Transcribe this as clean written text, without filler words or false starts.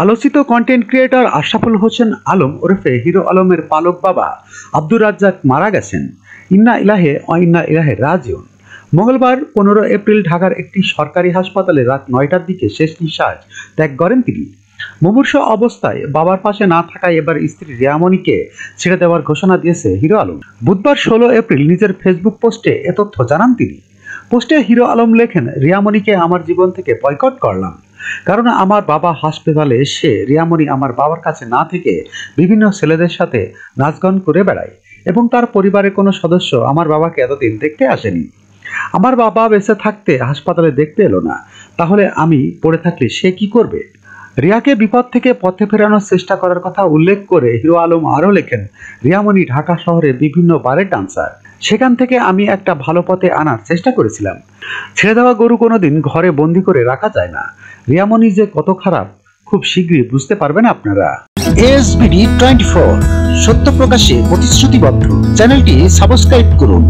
আলোচিত content creator Ashraful Hossain Alam ওরফে hero আলমের পালক বাবা আব্দুর রাজ্জাক মারা গেছেন। ইন্না ইলাহে ও ইন্না ইলাহে রাজিউন। মঙ্গলবার 15 এপ্রিল ঢাকার একটি সরকারি হাসপাতালে রাত 9টার দিকে শেষ নিঃশ্বাস ত্যাগ করেন তিনি। মুমূর্ষু অবস্থায় বাবার পাশে না থাকায় এবার স্ত্রী রিয়ামণিকে ছেড়ে দেওয়ার ঘোষণা দিয়েছে হিরো আলম। বুধবার 16 এপ্রিল নিজের ফেসবুক পোস্টে এ তথ্য জানান তিনি। পোস্টে হিরো আলম লেখেন, রিয়ামণিকে আমার জীবন থেকে বয়কট করলাম, কারণ আমার বাবা হাসপাতালে এসে রিয়ামণি আমার বাবার কাছে না থেকে বিভিন্ন ছেলেদের সাথে নাচগান করে বেড়ায় এবং তার পরিবারের কোনো সদস্য আমার বাবাকে এতদিন দেখতে আসেনি। আমার বাবা বেঁচে থাকতে হাসপাতালে দেখতে এলো না, তাহলে আমি পড়ে থাকলে সে কি করবে? রিয়াকে বিপদ থেকে পথে ফেরানোর চেষ্টা করার কথা উল্লেখ করে হিরো আলম আরও লেখেন, রিয়ামণি ঢাকা শহরে বিভিন্ন বারের ডান্সার, সেখান থেকে আমি একটা ভালো পথে আনার চেষ্টা করেছিলাম। ছেড়ে দেওয়া গরু কোনোদিন ঘরে বন্দি করে রাখা যায় না। রিয়ামণি যে কত খারাপ খুব শীঘ্রই বুঝতে পারবেন আপনারা। SBD 24 সত্য প্রকাশে প্রতিশ্রুতিবদ্ধ। চ্যানেলটি সাবস্ক্রাইব করুন।